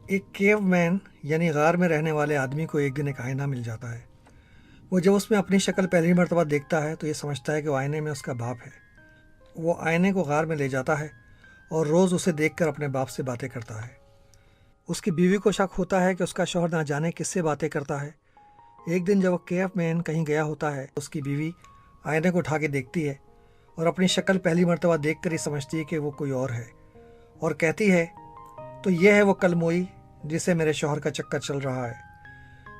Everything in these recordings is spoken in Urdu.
ایک کیو مین یعنی غار میں رہنے والے آدمی کو ایک دن ایک آئینہ مل جاتا ہے۔ وہ جب اس میں اپنی شکل پہلی مرتبہ دیکھتا ہے تو یہ سمجھتا ہے کہ وہ آئینے میں اس کا باپ ہے۔ وہ آئینے کو غار میں لے جاتا ہے اور روز اسے دیکھ کر اپنے باپ سے باتیں کرتا ہے۔ اس کی بیوی کو شک ہوتا ہے کہ اس کا شوہر نہ جانے کس سے باتیں کرتا ہے۔ ایک دن جب وہ کیو مین کہیں گیا ہوتا ہے، اس کی بیوی آئینے کو اٹھا کے دیکھتی ہے اور اپنی شکل پہلی مرتبہ دیکھ کر ہی سمجھتی ہے کہ وہ کوئی اور ہے، اور کہتی ہے تو یہ ہے وہ کلموئی جسے میرے شوہر کا چکر چل رہا ہے۔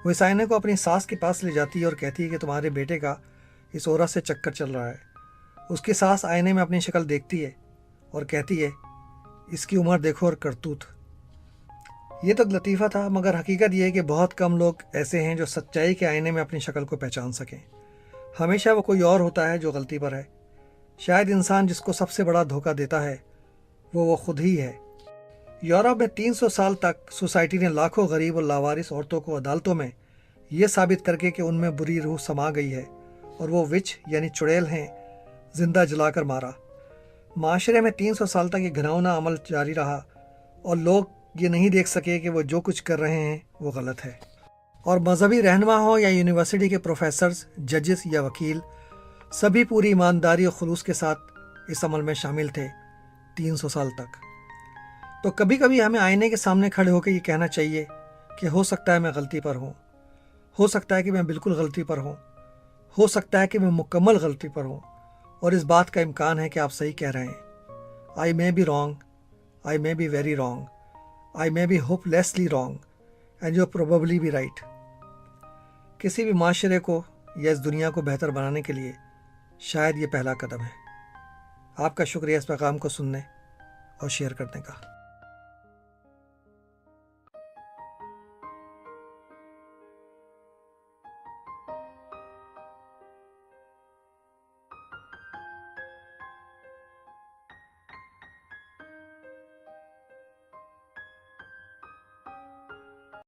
وہ اس آئینے کو اپنی ساس کے پاس لے جاتی ہے اور کہتی ہے کہ تمہارے بیٹے کا اس عورت سے چکر چل رہا ہے۔ اس کی ساس آئینے میں اپنی شکل دیکھتی ہے اور کہتی ہے اس کی عمر دیکھو اور کرتوت۔ یہ تو لطیفہ تھا، مگر حقیقت یہ ہے کہ بہت کم لوگ ایسے ہیں جو سچائی کے آئینے میں اپنی شکل کو پہچان سکیں۔ ہمیشہ وہ کوئی اور ہوتا ہے جو غلطی پر ہے۔ شاید انسان جس کو سب سے بڑا دھوکہ دیتا ہے وہ خود ہی ہے۔ یورپ میں 300 سال تک سوسائٹی نے لاکھوں غریب اور لاوارث عورتوں کو عدالتوں میں یہ ثابت کر کے کہ ان میں بری روح سما گئی ہے اور وہ وچ یعنی چڑیل ہیں، زندہ جلا کر مارا۔ معاشرے میں 300 سال تک یہ گھناؤنا عمل جاری رہا اور لوگ یہ نہیں دیکھ سکے کہ وہ جو کچھ کر رہے ہیں وہ غلط ہے۔ اور مذہبی رہنما ہوں یا یونیورسٹی کے پروفیسرز، ججز یا وکیل، سبھی پوری ایمانداری اور خلوص کے ساتھ اس عمل میں شامل تھے 300 سال تک۔ تو کبھی کبھی ہمیں آئینے کے سامنے کھڑے ہو کے یہ کہنا چاہیے کہ ہو سکتا ہے میں غلطی پر ہوں، ہو سکتا ہے کہ میں بالکل غلطی پر ہوں، ہو سکتا ہے کہ میں مکمل غلطی پر ہوں، اور اس بات کا امکان ہے کہ آپ صحیح کہہ رہے ہیں۔ I may be wrong, I may be very wrong, I may be hopelessly wrong and you probably be right. کسی بھی معاشرے کو یا اس دنیا کو بہتر بنانے کے لیے شاید یہ پہلا قدم ہے۔ آپ کا شکریہ اس پیغام کو سننے اور شیئر کرنے کا۔